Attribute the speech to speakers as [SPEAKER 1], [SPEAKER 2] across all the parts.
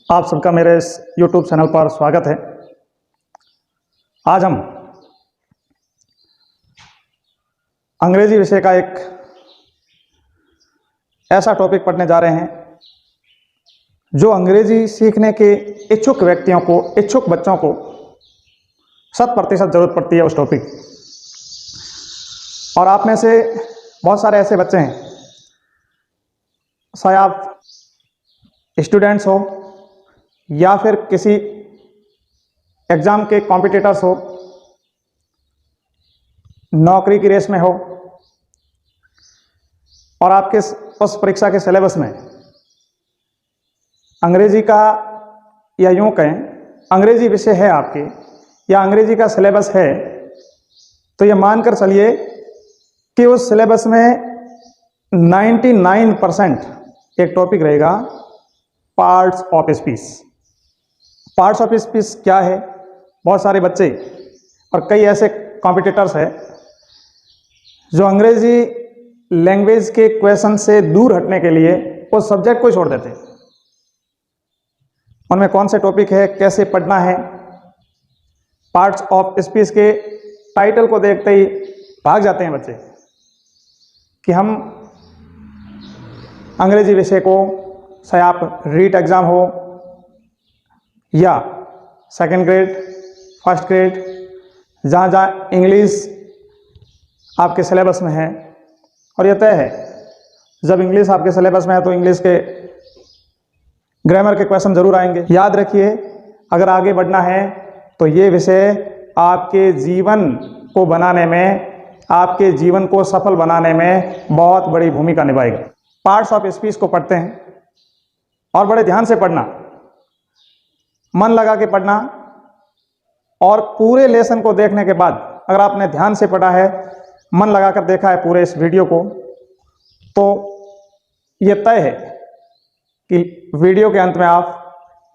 [SPEAKER 1] आप सबका मेरे इस YouTube चैनल पर स्वागत है। आज हम अंग्रेजी विषय का एक ऐसा टॉपिक पढ़ने जा रहे हैं जो अंग्रेजी सीखने के इच्छुक व्यक्तियों को, इच्छुक बच्चों को 100% जरूरत पड़ती है उस टॉपिक। और आप में से बहुत सारे ऐसे बच्चे हैं, चाहे आप स्टूडेंट्स हो या फिर किसी एग्जाम के कॉम्पिटिटर्स हो, नौकरी की रेस में हो और आपके उस परीक्षा के सिलेबस में अंग्रेजी का, या यूं कहें अंग्रेजी विषय है आपके, या अंग्रेजी का सिलेबस है, तो ये मानकर चलिए कि उस सिलेबस में 99% एक टॉपिक रहेगा parts of speech. Parts of speech क्या है? बहुत सारे बच्चे और कई ऐसे कॉम्पिटिटर्स हैं जो अंग्रेजी लैंग्वेज के क्वेश्चन से दूर हटने के लिए उस सब्जेक्ट को छोड़ देते हैं। उनमें कौन से टॉपिक है, कैसे पढ़ना है, पार्ट्स ऑफ स्पीच के टाइटल को देखते ही भाग जाते हैं बच्चे कि हम अंग्रेजी विषय को, चाहे आप रीट एग्जाम हो या सेकेंड ग्रेड, फर्स्ट ग्रेड, जहाँ जहाँ इंग्लिश आपके सिलेबस में है, और यह तय है जब इंग्लिश आपके सिलेबस में है तो इंग्लिश के ग्रामर के क्वेश्चन जरूर आएंगे। याद रखिए, अगर आगे बढ़ना है तो ये विषय आपके जीवन को बनाने में, आपके जीवन को सफल बनाने में बहुत बड़ी भूमिका निभाएगा। पार्ट्स ऑफ स्पीच को पढ़ते हैं और बड़े ध्यान से पढ़ना, मन लगा के पढ़ना, और पूरे लेसन को देखने के बाद अगर आपने ध्यान से पढ़ा है, मन लगाकर देखा है पूरे इस वीडियो को, तो यह तय है कि वीडियो के अंत में आप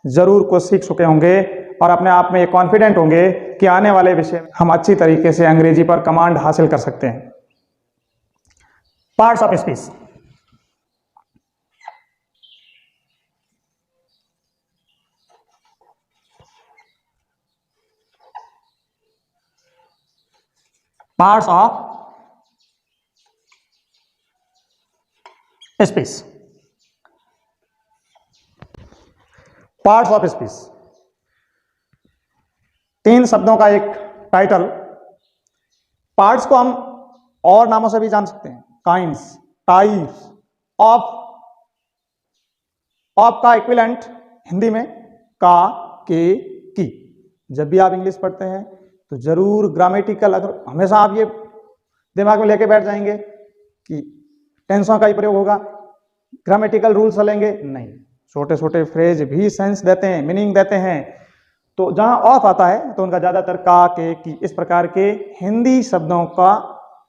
[SPEAKER 1] जरूर कुछ सीख चुके होंगे और अपने आप में ये कॉन्फिडेंट होंगे कि आने वाले विषय में हम अच्छी तरीके से अंग्रेजी पर कमांड हासिल कर सकते हैं। Parts of speech. Parts of speech. Parts of speech 3 शब्दों का एक टाइटल। पार्ट्स को हम और नामों से भी जान सकते हैं, काइंड्स, टाइप्स ऑफ। ऑफ का इक्विवेलेंट हिंदी में का, के, की। जब भी आप इंग्लिश पढ़ते हैं तो जरूर ग्रामेटिकल, अगर हमेशा आप ये दिमाग में लेके बैठ जाएंगे कि टेंसों का ही प्रयोग होगा, ग्रामेटिकल रूल्स चलेंगे, नहीं। छोटे छोटे फ्रेज भी सेंस देते हैं, मीनिंग देते हैं। तो जहां ऑफ आता है तो उनका ज्यादातर का, के, की, इस प्रकार के हिंदी शब्दों का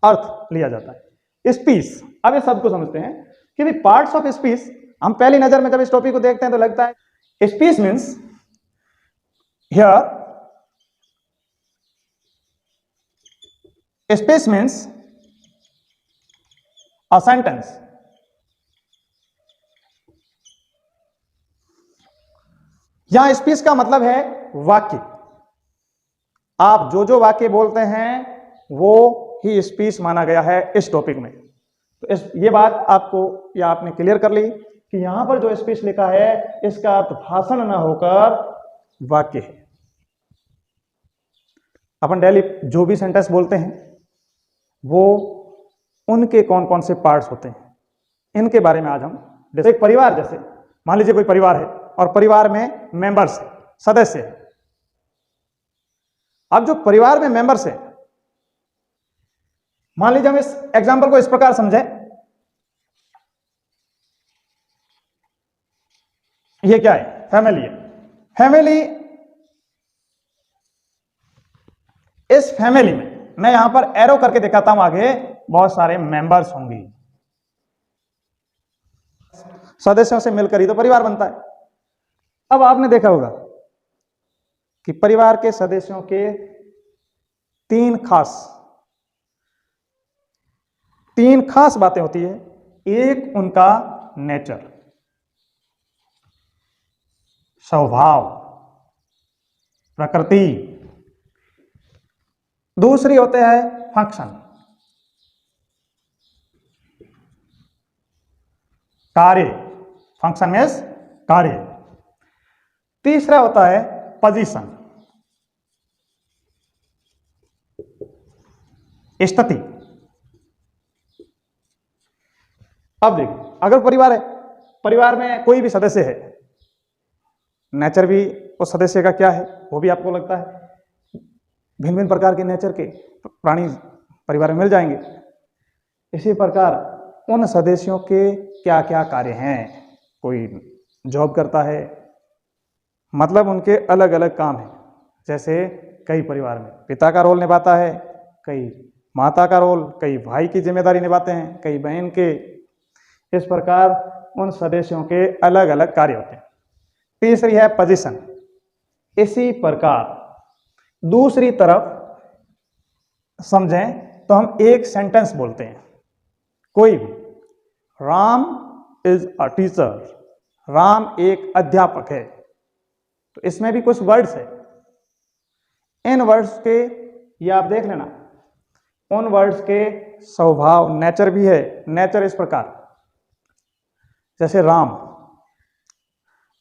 [SPEAKER 1] अर्थ लिया जाता है। स्पीच, अब इस शब्द को समझते हैं कि पार्ट्स ऑफ स्पीच, हम पहली नजर में जब इस टॉपिक को देखते हैं तो लगता है speech means here, speech means a sentence. यहां स्पीच का मतलब है वाक्य। आप जो जो वाक्य बोलते हैं वो ही स्पीच माना गया है इस टॉपिक में। तो ये बात आपको, या आपने क्लियर कर ली कि यहां पर जो स्पीच लिखा है इसका अर्थ भाषण न होकर वाक्य है। अपन डेली जो भी सेंटेंस बोलते हैं वो उनके कौन कौन से पार्ट्स होते हैं, इनके बारे में आज हम, जैसे एक परिवार, जैसे मान लीजिए कोई परिवार है और परिवार में मेंबर्स है, सदस्य है। अब जो परिवार में मेंबर्स है, मान लीजिए हम इस एग्जांपल को इस प्रकार समझें, ये क्या है? फैमिली है। फैमिली, इस फैमिली में मैं यहां पर एरो करके दिखाता हूं, आगे बहुत सारे मेंबर्स होंगे। सदस्यों से मिलकर ही तो परिवार बनता है। अब आपने देखा होगा कि परिवार के सदस्यों के 3 खास बातें होती है। एक, उनका नेचर। स्वभाव, प्रकृति। दूसरी होते हैं फंक्शन, कार्य। फंक्शन मीन्स कार्य। तीसरा होता है पोजीशन, स्थिति। अब देखो, अगर परिवार है, परिवार में कोई भी सदस्य है, नेचर भी उस सदस्य का क्या है वो भी आपको लगता है। भिन्न भिन्न प्रकार के नेचर के प्राणी परिवार में मिल जाएंगे। इसी प्रकार उन सदस्यों के क्या क्या कार्य हैं। कोई जॉब करता है, मतलब उनके अलग अलग काम हैं। जैसे कई परिवार में पिता का रोल निभाता है, कई माता का रोल, कई भाई की जिम्मेदारी निभाते हैं, कई बहन के। इस प्रकार उन सदस्यों के अलग अलग कार्य होते हैं। तीसरी है पोजीशन। इसी प्रकार दूसरी तरफ समझें तो हम एक सेंटेंस बोलते हैं, कोई भी। Ram is a teacher, Ram एक अध्यापक है। तो इसमें भी कुछ वर्ड्स है। इन वर्ड्स के, ये आप देख लेना, उन वर्ड्स के स्वभाव, नेचर भी है। नेचर इस प्रकार, जैसे राम।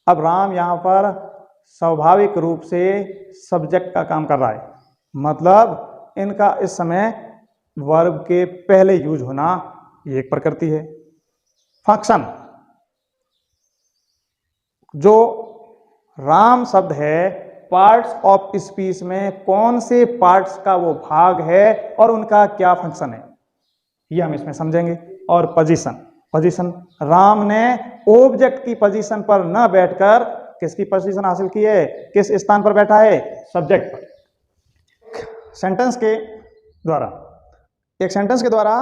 [SPEAKER 1] अब राम यहां पर स्वाभाविक रूप से सब्जेक्ट का काम कर रहा है, मतलब इनका इस समय वर्ब के पहले यूज होना, ये एक प्रकृति है। फंक्शन, जो राम शब्द है, पार्ट्स ऑफ स्पीच में कौन से पार्ट्स का वो भाग है और उनका क्या फंक्शन है, ये हम इसमें समझेंगे। और पोजीशन, पोजीशन, राम ने ऑब्जेक्ट की पोजीशन पर न बैठकर किसकी पोजीशन हासिल की है, किस स्थान पर बैठा है, सब्जेक्ट पर। सेंटेंस के द्वारा, एक सेंटेंस के द्वारा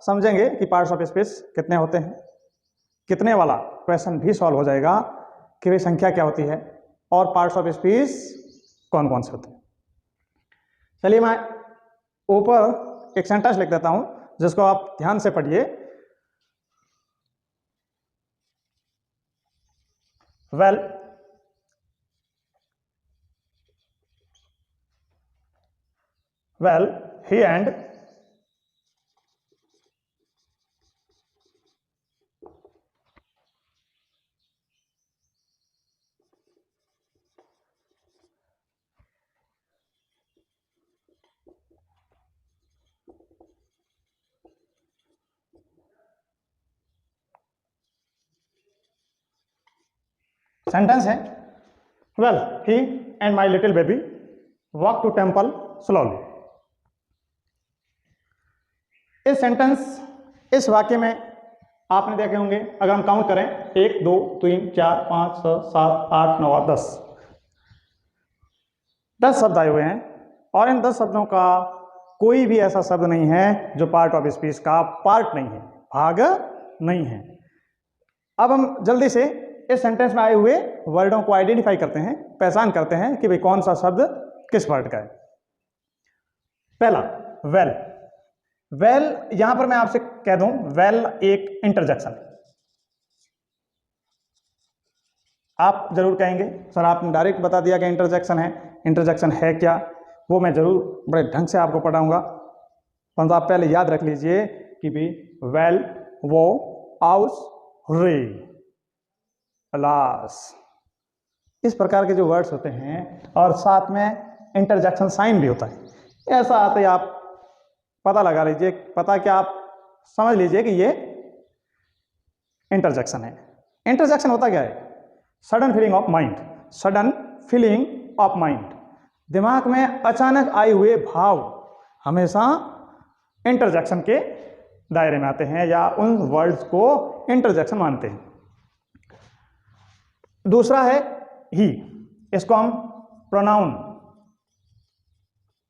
[SPEAKER 1] समझेंगे कि पार्ट्स ऑफ स्पीच कितने होते हैं। कितने वाला क्वेश्चन भी सॉल्व हो जाएगा कि भाई संख्या क्या होती है और पार्ट्स ऑफ स्पीच कौन कौन से होते हैं। चलिए, मैं ऊपर एक सेंटेंस लिख देता हूं जिसको आप ध्यान से पढ़िए। वेल, he and सेंटेंस है, well he and my little baby walk to temple slowly. इस सेंटेंस, इस वाक्य में आपने देखे होंगे, अगर हम काउंट करें 1 2 3 4 5 6 7 8 9 और 10 शब्द आए हुए हैं। और इन 10 शब्दों का कोई भी ऐसा शब्द नहीं है जो पार्ट ऑफ स्पीच का पार्ट नहीं है, भाग नहीं है। अब हम जल्दी से इस सेंटेंस में आए हुए वर्डों को आइडेंटिफाई करते हैं, पहचान करते हैं कि भाई कौन सा शब्द किस वर्ड का है। पहला, वेल। वेल, यहां पर मैं आपसे कह दूं, वेल एक इंटरजेक्शन। आप जरूर कहेंगे सर आपने डायरेक्ट बता दिया कि इंटरजेक्शन है। इंटरजेक्शन है क्या, वो मैं जरूर बड़े ढंग से आपको पढ़ाऊंगा, परंतु आप पहले याद रख लीजिए कि भी वेल, वो, आउस, रे, अलास, इस प्रकार के जो वर्ड्स होते हैं और साथ में इंटरजेक्शन साइन भी होता है। ऐसा आते ही आप पता लगा लीजिए, पता क्या, आप समझ लीजिए कि ये इंटरजेक्शन है। इंटरजेक्शन होता क्या है, sudden feeling of mind, sudden feeling of mind. दिमाग में अचानक आए हुए भाव हमेशा इंटरजेक्शन के दायरे में आते हैं या उन वर्ड्स को इंटरजेक्शन मानते हैं। दूसरा है ही, इसको हम प्रोनाउन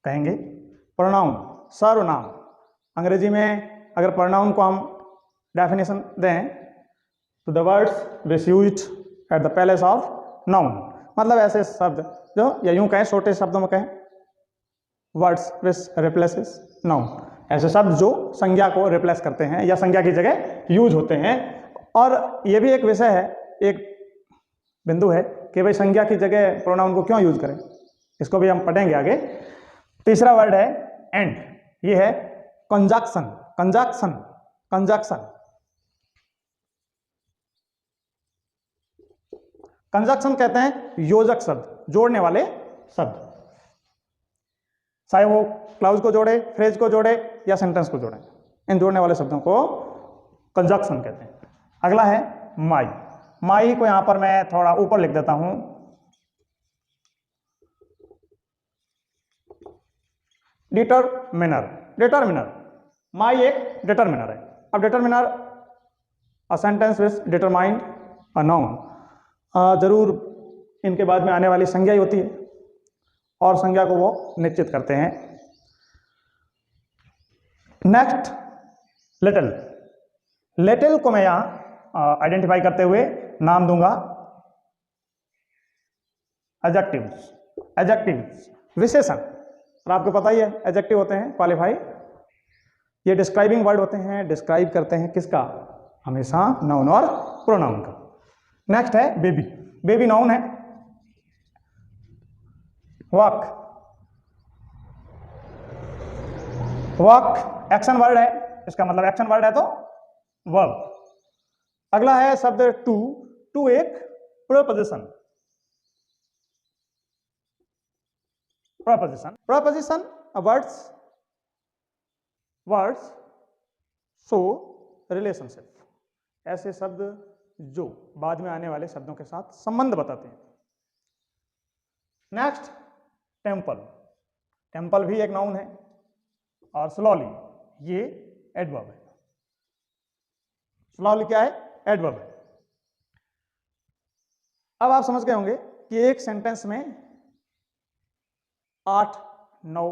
[SPEAKER 1] कहेंगे। प्रोनाउन, सर्वनाम। अंग्रेजी में अगर प्रोनाउन को हम डेफिनेशन दें तो the words which used at the place of noun, मतलब ऐसे शब्द जो, या यूं कहें छोटे शब्दों में कहें, वर्ड्स विच रिप्लेसेस नाउन, ऐसे शब्द जो संज्ञा को रिप्लेस करते हैं या संज्ञा की जगह यूज होते हैं। और यह भी एक विषय है, एक बिंदु है कि भाई संज्ञा की जगह प्रोनाउन को क्यों यूज करें, इसको भी हम पढ़ेंगे आगे। तीसरा वर्ड है एंड, ये है कंजक्शन। कंजक्शन, कंजक्शन, कंजक्शन कहते हैं योजक शब्द, जोड़ने वाले शब्द, चाहे वो क्लाउज को जोड़े, फ्रेज को जोड़े या सेंटेंस को जोड़े, इन जोड़ने वाले शब्दों को कंजक्शन कहते हैं। अगला है माई। माई को यहां पर मैं थोड़ा ऊपर लिख देता हूं, डिटरमिनर। डिटरमिनर, माई एक डिटरमिनर है। अब determiner, a sentence which determined a noun, जरूर इनके बाद में आने वाली संज्ञा ही होती है और संज्ञा को वो निश्चित करते हैं। Next little. लिटिल को मैं यहां आइडेंटिफाई करते हुए नाम दूंगा एडजेक्टिव्स। एडजेक्टिव्स विशेषण, और आपको पता ही है एडजेक्टिव होते हैं क्वालिफाई, ये डिस्क्राइबिंग वर्ड होते हैं, डिस्क्राइब करते हैं किसका, हमेशा नाउन और प्रोनाउन का। नेक्स्ट है बेबी। बेबी नाउन है। वॉक, वॉक एक्शन वर्ड है, इसका मतलब एक्शन वर्ड है तो वर्ब। अगला है शब्द टू। टू एक proposition. Proposition, proposition words, words show relationship, ऐसे शब्द जो बाद में आने वाले शब्दों के साथ संबंध बताते हैं। Next temple. टेम्पल भी एक नाउन है और स्लोली, ये एडवर्ब है। स्लोली क्या है, एडवर्ब है। अब आप समझ गए होंगे कि एक सेंटेंस में 8 9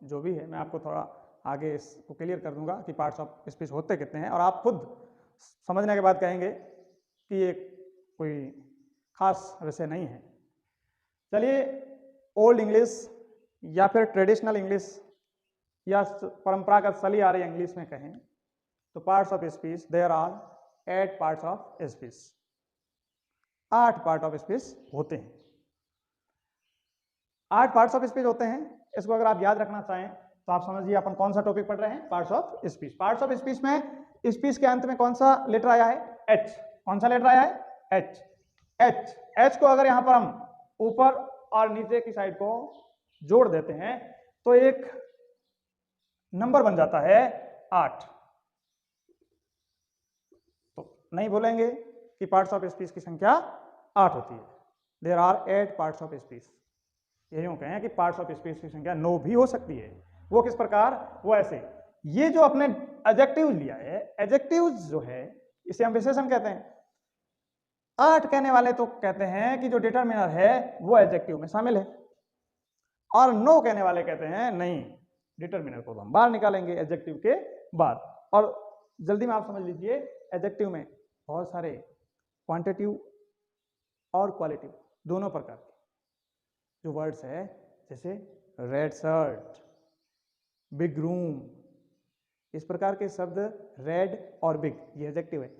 [SPEAKER 1] जो भी है, मैं आपको थोड़ा आगे इसको क्लियर कर दूंगा कि पार्ट्स ऑफ स्पीच होते कितने हैं, और आप खुद समझने के बाद कहेंगे कि ये कोई खास विषय नहीं है। चलिए, ओल्ड इंग्लिश या फिर ट्रेडिशनल इंग्लिश या परंपरागत चली आ रही इंग्लिश में कहें तो parts of speech there are 8 parts of speech. 8 part of speech होते हैं। 8 पार्ट्स ऑफ स्पीच होते हैं। इसको अगर आप याद रखना चाहें तो आप समझिए अपन कौन सा टॉपिक पढ़ रहे हैं, parts of speech. Parts of speech में स्पीच के अंत में कौन सा लेटर आया है, एच। कौन सा लेटर आया है, एच। एच, एच को अगर यहां पर हम ऊपर और नीचे की साइड को जोड़ देते हैं तो एक नंबर बन जाता है 8। तो नहीं बोलेंगे कि पार्ट्स ऑफ स्पीच की संख्या 8 होती है। There are 8 parts of speech. ये यूं कहें कि पार्ट्स ऑफ स्पीच की संख्या 9 भी हो सकती है। वो किस प्रकार, वो ऐसे, ये जो अपने एडजेक्टिव लिया है, एडजेक्टिव जो है इसे हम विशेषण कहते हैं। 8 कहने वाले तो कहते हैं कि जो डिटरमिनर है वो एडजेक्टिव में शामिल है, और 9 कहने वाले कहते हैं नहीं, डिटरमिनर को हम बाहर निकालेंगे एडजेक्टिव के बाद। और जल्दी में आप समझ लीजिए, एडजेक्टिव में बहुत सारे क्वांटिटिव और क्वालिटिव दोनों प्रकार के जो वर्ड्स है, जैसे रेड शर्ट, बिग रूम, इस प्रकार के शब्द रेड और बिग ये एडजेक्टिव है।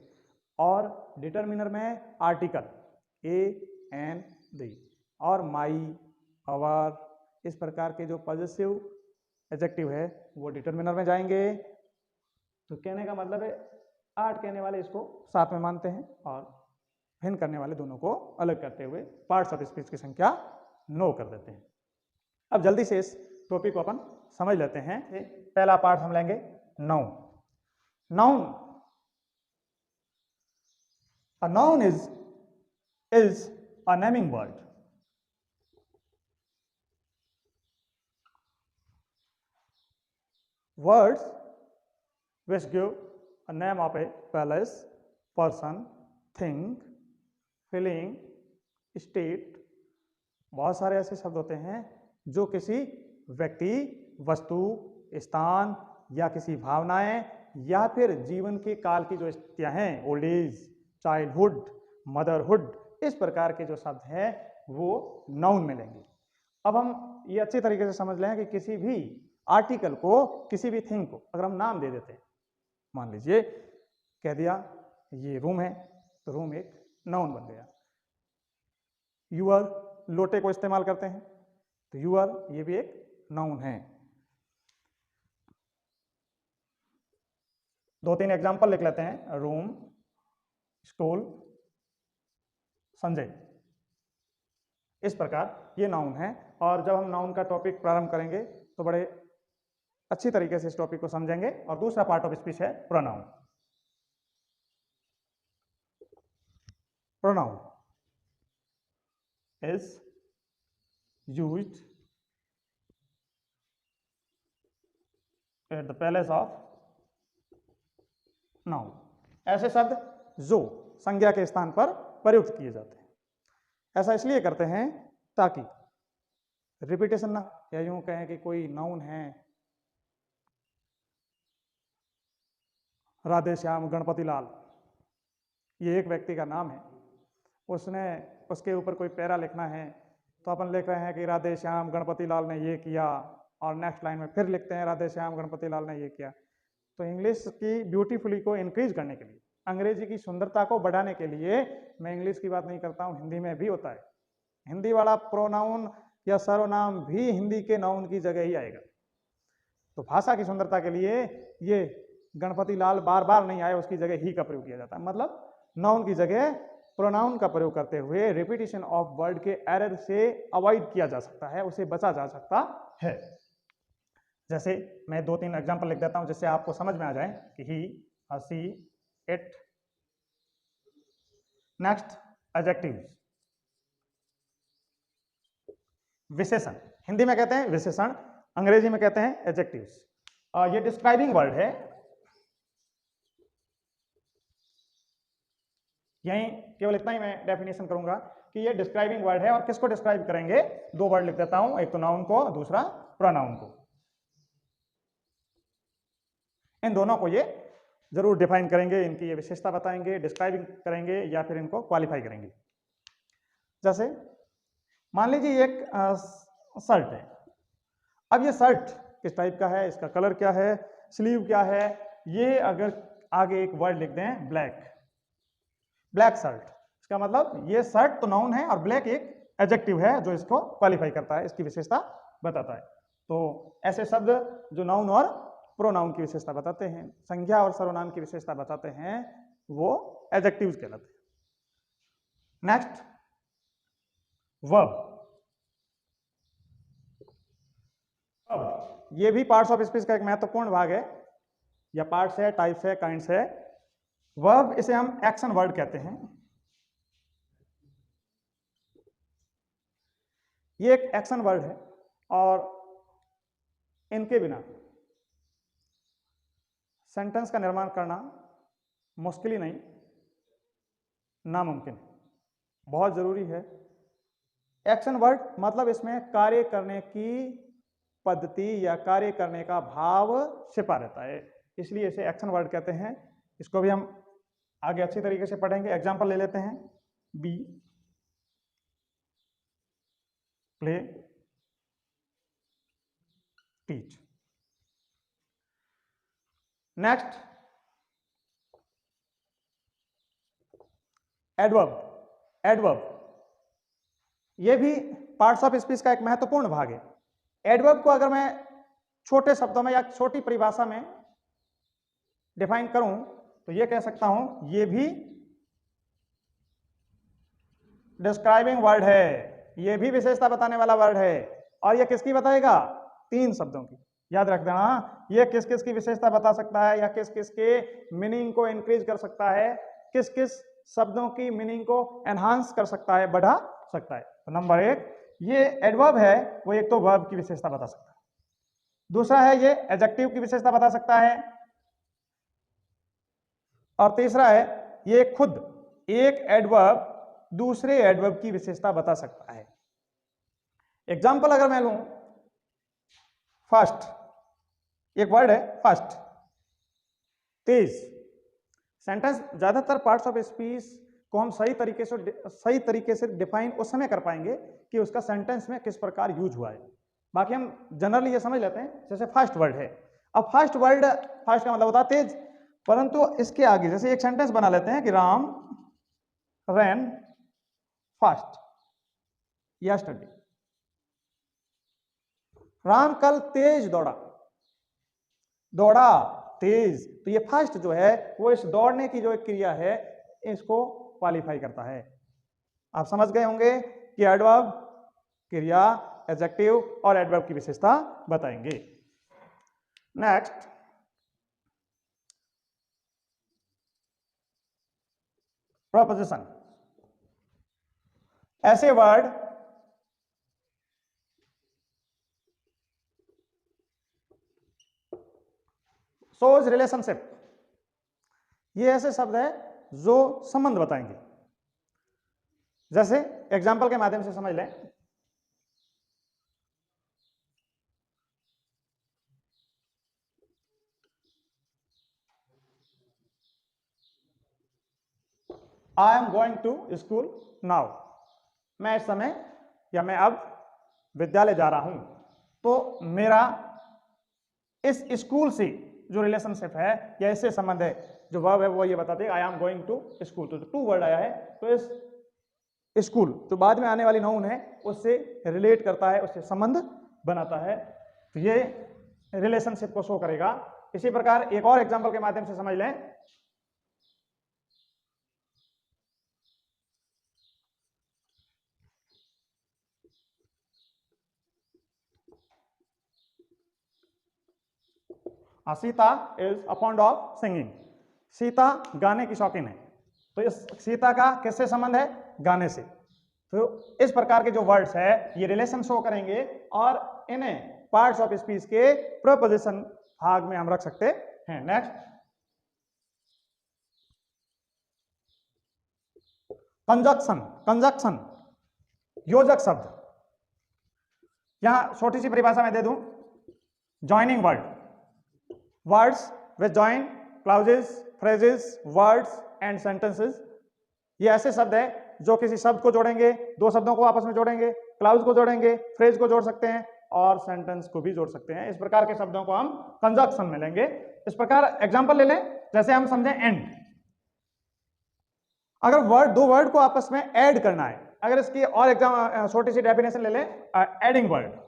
[SPEAKER 1] और डिटरमिनर में आर्टिकल ए एन दी और माई, आवर, इस प्रकार के जो पॉजिटिव एडजेक्टिव है वो डिटरमिनर में जाएंगे। तो कहने का मतलब है 8 कहने वाले इसको साथ में मानते हैं और भिन्न करने वाले दोनों को अलग करते हुए पार्ट्स ऑफ स्पीच की संख्या 9 कर देते हैं। अब जल्दी से इस टॉपिक को अपन समझ लेते हैं। पहला पार्ट हम लेंगे noun. Noun, a noun is a naming word. Words which give a name of a place, person, thing, feeling, state। बहुत सारे ऐसे शब्द होते हैं जो किसी व्यक्ति, वस्तु, स्थान या किसी भावनाएं या फिर जीवन के काल की जो स्थितियां हैं, ओल्ड एज, चाइल्डहुड, मदरहुड, इस प्रकार के जो शब्द हैं वो नाउन में लेंगे। अब हम ये अच्छी तरीके से समझ लें कि किसी भी आर्टिकल को, किसी भी थिंग को अगर हम नाम दे देते हैं, मान लीजिए कह दिया ये रूम है, तो रूम एक नाउन बन गया। यूअर, लोटे को इस्तेमाल करते हैं, तो यूअर ये भी एक नाउन है। दो तीन एग्जाम्पल लिख लेते हैं, रूम, स्टूल, संजय। इस प्रकार ये नाउन है। और जब हम नाउन का टॉपिक प्रारंभ करेंगे तो बड़े अच्छी तरीके से इस टॉपिक को समझेंगे। और दूसरा पार्ट ऑफ स्पीच है pronoun. Pronoun is used at the place of noun. ऐसे शब्द जो संज्ञा के स्थान पर प्रयुक्त किए जाते हैं। ऐसा इसलिए करते हैं ताकि रिपीटेशन ना, या यूं कहें कि कोई नाउन है, राधे श्याम गणपति लाल, ये एक व्यक्ति का नाम है, उसके ऊपर कोई पैरा लिखना है तो अपन लिख रहे हैं कि राधे श्याम गणपति लाल ने ये किया, और नेक्स्ट लाइन में फिर लिखते हैं राधे श्याम गणपति लाल ने ये किया। तो इंग्लिश की ब्यूटीफुली को इंक्रीज करने के लिए, अंग्रेजी की सुंदरता को बढ़ाने के लिए, मैं इंग्लिश की बात नहीं करता हूँ, हिंदी में भी होता है, हिंदी वाला प्रोनाउन या सर्वनाम भी हिंदी के नाउन की जगह ही आएगा। तो भाषा की सुंदरता के लिए ये गणपति लाल बार बार नहीं आए, उसकी जगह ही का प्रयोग किया जाता है। मतलब नाउन की जगह प्रोनाउन का प्रयोग करते हुए रिपीटिशन ऑफ वर्ड के एरर से अवॉइड किया जा सकता है, उसे बचा जा सकता है। जैसे मैं दो तीन एग्जांपल लिख देता हूं जिससे आपको समझ में आ जाए कि ही, सी, इट। नेक्स्ट, एडजेक्टिव्स, विशेषण। हिंदी में कहते हैं विशेषण, अंग्रेजी में कहते हैं एडजेक्टिव्स। ये डिस्क्राइबिंग वर्ड है। यहीं केवल इतना ही मैं डेफिनेशन करूंगा कि ये डिस्क्राइबिंग वर्ड है। और किसको डिस्क्राइब करेंगे? दो वर्ड लिख देता हूं, एक तो नाउन को, दूसरा प्रोनाउन को। इन दोनों को ये जरूर डिफाइन करेंगे, इनकी ये विशेषता बताएंगे, डिस्क्राइबिंग करेंगे या फिर इनको क्वालिफाई करेंगे। जैसे मान लीजिए एक शर्ट है। अब ये शर्ट किस टाइप का है, इसका कलर क्या है, स्लीव क्या है, ये अगर आगे एक वर्ड लिख दें ब्लैक, ब्लैक शर्ट, इसका मतलब ये शर्ट तो नाउन है और ब्लैक एक एडजेक्टिव है जो इसको क्वालिफाई करता है, इसकी विशेषता बताता है। तो ऐसे शब्द जो नाउन और प्रोनाउन की विशेषता बताते हैं, संज्ञा और सर्वनाम की विशेषता बताते हैं, वो एडजेक्टिव्स कहलाते हैं। Next, verb. ये भी पार्ट्स ऑफ स्पीच का एक महत्वपूर्ण भाग है, या पार्ट्स है, टाइप्स है, काइंड्स है। वर्ब, इसे हम एक्शन वर्ड कहते हैं। ये एक एक्शन वर्ड है और इनके बिना सेंटेंस का निर्माण करना मुश्किल ही नहीं, नामुमकिन, बहुत जरूरी है। एक्शन वर्ड मतलब इसमें कार्य करने की पद्धति या कार्य करने का भाव छिपा रहता है, इसलिए इसे एक्शन वर्ड कहते हैं। इसको भी हम आगे अच्छी तरीके से पढ़ेंगे। एग्जांपल ले लेते हैं, be, play, teach. Next, adverb. Adverb ये भी पार्ट्स ऑफ स्पीच का एक महत्वपूर्ण भाग है। एडवर्ब को अगर मैं छोटे शब्दों में या छोटी परिभाषा में डिफाइन करूं तो ये कह सकता हूं, ये भी डिस्क्राइबिंग वर्ड है, ये भी विशेषता बताने वाला वर्ड है। और ये किसकी बताएगा? तीन शब्दों की। याद रख देना, ये किस किस की विशेषता बता सकता है या किस किस के मीनिंग को इंक्रीज कर सकता है, किस किस शब्दों की मीनिंग को एनहांस कर सकता है, बढ़ा सकता है। तो नंबर एक, ये एडवर्ब है, वो एक तो वर्ब की विशेषता बता सकता है। दूसरा है ये एडजेक्टिव की विशेषता बता सकता है। और तीसरा है ये खुद एक एडवर्ब दूसरे एडवर्ब की विशेषता बता सकता है। एग्जाम्पल अगर मैं लूं, फास्ट, एक वर्ड है फास्ट, तेज। सेंटेंस, ज्यादातर पार्ट्स ऑफ स्पीच को हम सही तरीके से डिफाइन उस समय कर पाएंगे कि उसका सेंटेंस में किस प्रकार यूज हुआ है। बाकी हम जनरली ये समझ लेते हैं, जैसे फास्ट वर्ड है। अब फास्ट वर्ड, फास्ट का मतलब होता है तेज, परंतु इसके आगे जैसे एक सेंटेंस बना लेते हैं कि राम रैन फास्ट, यस्टरडे। राम कल तेज दौड़ा, दौड़ा तेज, तो ये फर्स्ट जो है वो इस दौड़ने की जो एक क्रिया है इसको क्वालिफाई करता है। आप समझ गए होंगे कि एडवर्ब क्रिया, एडजेक्टिव और एडवर्ब की विशेषता बताएंगे। Next, preposition. ऐसे वर्ड शोज रिलेशनशिप, ये ऐसे शब्द है जो संबंध बताएंगे। जैसे एग्जाम्पल के माध्यम से समझ लें। I am going to school now, मैं इस समय या मैं अब विद्यालय जा रहा हूं। तो मेरा इस स्कूल से जो रिलेशनशिप है या इससे संबंध है, जो वर्ब है वो ये बताते हैं I am going to school. तो टू वर्ड आया है, तो इस स्कूल जो बाद में आने वाली नाउन है उससे रिलेट करता है, उससे संबंध बनाता है, तो ये रिलेशनशिप को शो करेगा। इसी प्रकार एक और एग्जांपल के माध्यम से समझ लें। Sita is a fond of singing, Sita गाने की शौकीन है। तो इस सीता का किससे संबंध है? गाने से। तो इस प्रकार के जो वर्ड्स है ये रिलेशन शो करेंगे और इन्हें पार्ट्स ऑफ स्पीच के प्रीपोजिशन भाग में हम रख सकते हैं। Next, conjunction. कंजक्शन योजक शब्द, यहां छोटी सी परिभाषा मैं दे दूं। Joining word, words which join clauses, phrases, words and sentences, ये ऐसे शब्द है जो किसी शब्द को जोड़ेंगे, दो शब्दों को आपस में जोड़ेंगे, क्लाउज को जोड़ेंगे, फ्रेज को जोड़ सकते हैं और सेंटेंस को भी जोड़ सकते हैं। इस प्रकार के शब्दों को हम कंजक्शन में लेंगे। इस प्रकार एग्जांपल ले लें, जैसे हम समझें एंड। अगर वर्ड, दो वर्ड को आपस में ऐड करना है, अगर इसकी और एग्जाम छोटी सी डेफिनेशन ले लें, एडिंग वर्ड,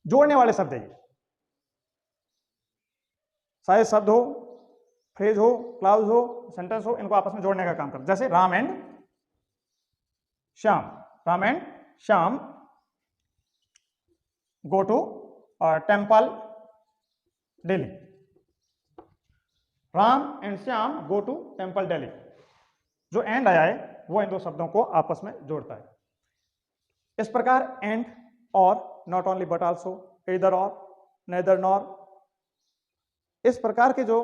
[SPEAKER 1] जोड़ने वाले शब्द है ये। चाहे शब्द हो, फ्रेज हो, क्लाउज हो, सेंटेंस हो, इनको आपस में जोड़ने का काम करता है। जैसे Ram and Shyam, Ram and Shyam go to temple daily, Ram and Shyam go to temple daily. जो एंड आया है वो इन दो शब्दों को आपस में जोड़ता है। इस प्रकार एंड और, नॉट ओनली बट आल्सो, इधर और, नेदर नॉर, इस प्रकार के जो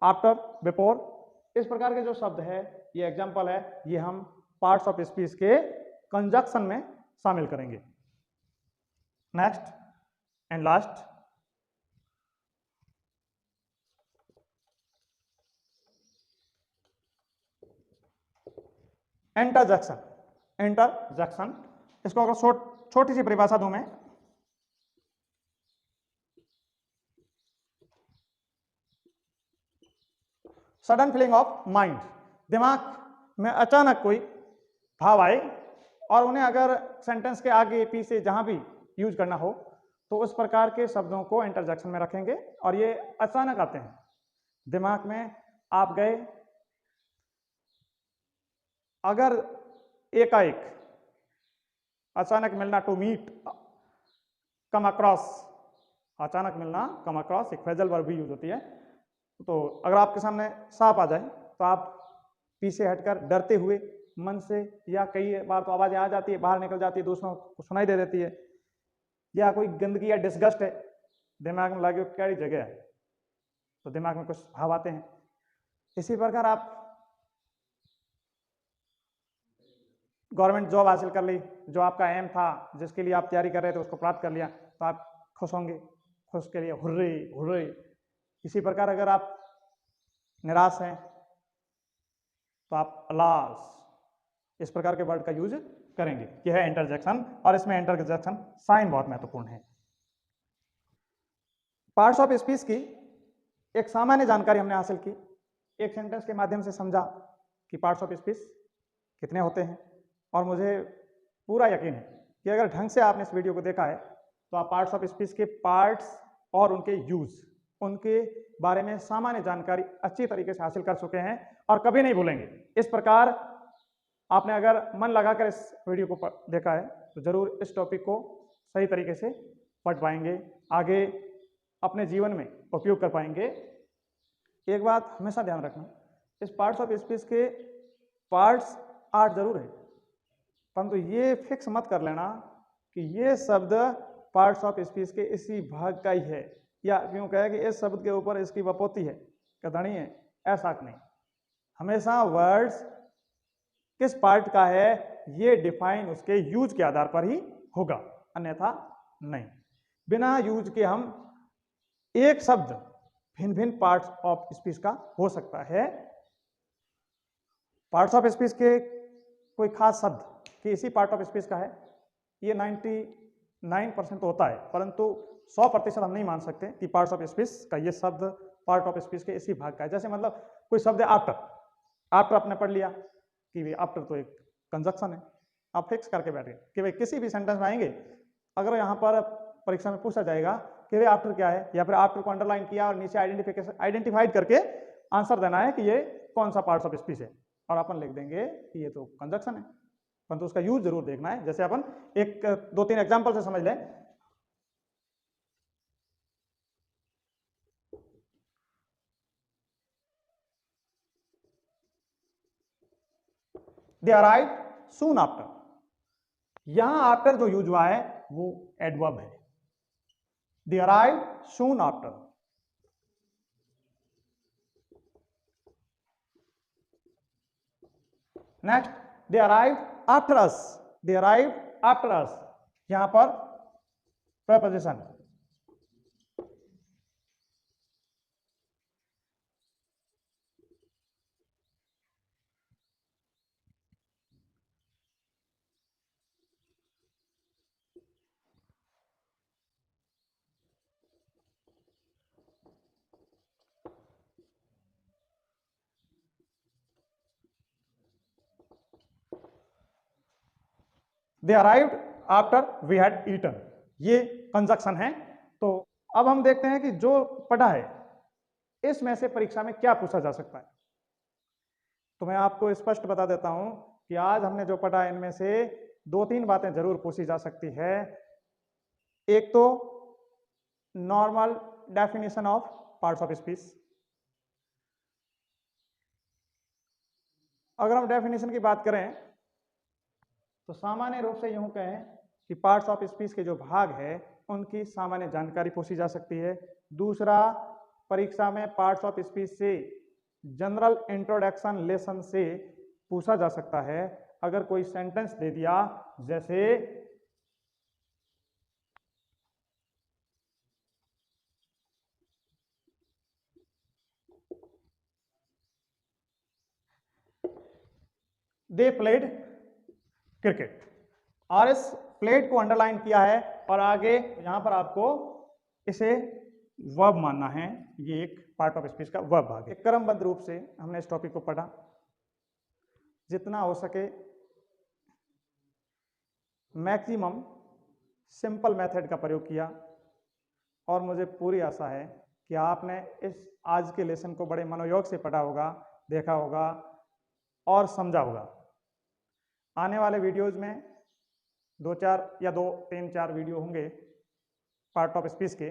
[SPEAKER 1] आफ्टर, बिफोर, इस प्रकार के जो शब्द है, ये एग्जांपल है, ये हम पार्ट्स ऑफ स्पीच के कंजक्शन में शामिल करेंगे। Next and last, interjection. Interjection, इसको अगर छोटी सी परिभाषा दूं मैं, सडन फीलिंग ऑफ माइंड, दिमाग में अचानक कोई भाव आए और उन्हें अगर सेंटेंस के आगे पीछे जहां भी यूज करना हो तो उस प्रकार के शब्दों को इंटरजेक्शन में रखेंगे। और ये अचानक आते हैं, दिमाग में आप गए, अगर एकाएक, अचानक मिलना, टू मीट, कम अक्रॉस, अचानक मिलना, कम अक्रॉस, एक फ्रेजल वर्ब भी यूज होती है। तो अगर आपके सामने सांप आ जाए तो आप पीछे हटकर डरते हुए मन से, या कई बार तो आवाजें आ जाती है, बाहर निकल जाती है, दूसरों को सुनाई दे देती है, या कोई गंदगी या डिस्गस्ट है, दिमाग में लगे क्या जगह है, तो दिमाग में कुछ भाव आते हैं। इसी प्रकार आप गवर्नमेंट जॉब हासिल कर ली, जो आपका एम था, जिसके लिए आप तैयारी कर रहे थे, उसको प्राप्त कर लिया, तो आप खुश होंगे, खुश के लिए हुर्रे हुर्रे। इसी प्रकार अगर आप निराश हैं तो आप अलास, इस प्रकार के वर्ड का यूज करेंगे। यह है इंटरजेक्शन, और इसमें इंटरजेक्शन साइन बहुत महत्वपूर्ण है। पार्ट्स ऑफ स्पीच की एक सामान्य जानकारी हमने हासिल की, एक सेंटेंस के माध्यम से समझा कि पार्ट्स ऑफ स्पीच कितने होते हैं, और मुझे पूरा यकीन है कि अगर ढंग से आपने इस वीडियो को देखा है तो आप पार्ट्स ऑफ स्पीच के पार्ट्स और उनके यूज, उनके बारे में सामान्य जानकारी अच्छी तरीके से हासिल कर चुके हैं और कभी नहीं भूलेंगे। इस प्रकार आपने अगर मन लगाकर इस वीडियो को देखा है तो जरूर इस टॉपिक को सही तरीके से पढ़ पाएंगे, आगे अपने जीवन में उपयोग कर पाएंगे। एक बात हमेशा ध्यान रखना, इस पार्ट्स ऑफ स्पीच के पार्ट्स 8 जरूर है, परंतु ये फिक्स मत कर लेना कि ये शब्द पार्ट्स ऑफ स्पीच के इसी भाग का ही है, या क्यों कहे कि इस शब्द के ऊपर इसकी वपोती है, कथनी है, ऐसा नहीं। हमेशा वर्ड्स किस पार्ट का है ये डिफाइन उसके यूज के आधार पर ही होगा, अन्यथा नहीं। बिना यूज के हम एक शब्द भिन्न भिन्न पार्ट्स ऑफ स्पीच का हो सकता है। पार्ट्स ऑफ स्पीच के कोई खास शब्द कि इसी पार्ट ऑफ स्पीच का है, ये 99% तो होता है, परंतु 100% हम नहीं मान सकते कि पार्ट्स ऑफ स्पीच का ये शब्द पार्ट ऑफ स्पीच के इसी भाग का है। जैसे मतलब कोई शब्द है आफ्टर, आफ्टर आपने पढ़ लिया कि आफ्टर तो एक कंजक्शन है, आप फिक्स करके बैठ गए कि भाई किसी भी सेंटेंस में आएंगे, अगर यहाँ पर परीक्षा में पूछा जाएगा कि भाई आफ्टर क्या है, या फिर आफ्टर को अंडरलाइन किया और नीचे आइडेंटिफाइड करके आंसर देना है कि ये कौन सा पार्ट्स ऑफ स्पीच है, और अपन लिख देंगे कि ये तो कंजक्शन है, परंतु उसका यूज जरूर देखना है। जैसे अपन एक 2-3 एग्जांपल से समझ लें। दे अराइव सून आफ्टर, यहां आफ्टर जो यूज हुआ है वो एडवर्ब है। They arrive soon after. Next, they arrive after us, they arrive after us, यहां पर preposition. They arrived after we had eaten, ये कंजक्शन है। तो अब हम देखते हैं कि जो पढ़ा है इसमें से परीक्षा में क्या पूछा जा सकता है। तो मैं आपको स्पष्ट बता देता हूं कि आज हमने जो पढ़ा है इनमें से 2-3 बातें जरूर पूछी जा सकती है। एक तो normal definition of parts of speech. अगर हम डेफिनेशन की बात करें तो सामान्य रूप से यूं कहें कि पार्ट्स ऑफ स्पीच के जो भाग है उनकी सामान्य जानकारी पूछी जा सकती है। दूसरा, परीक्षा में पार्ट्स ऑफ स्पीच से जनरल इंट्रोडक्शन लेसन से पूछा जा सकता है। अगर कोई सेंटेंस दे दिया जैसे दे प्लेड क्रिकेट, और इस प्लेड को अंडरलाइन किया है और आगे यहां पर आपको इसे वर्ब मानना है, ये एक पार्ट ऑफ स्पीच का वर्ब भाग है। क्रमबद्ध रूप से हमने इस टॉपिक को पढ़ा, जितना हो सके मैक्सिमम सिंपल मेथड का प्रयोग किया, और मुझे पूरी आशा है कि आपने इस आज के लेसन को बड़े मनोयोग से पढ़ा होगा, देखा होगा और समझा होगा। आने वाले वीडियोज में 2-3-4 वीडियो होंगे पार्ट ऑफ स्पीच के,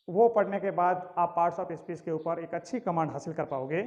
[SPEAKER 1] वो पढ़ने के बाद आप पार्ट्स ऑफ स्पीच के ऊपर एक अच्छी कमांड हासिल कर पाओगे।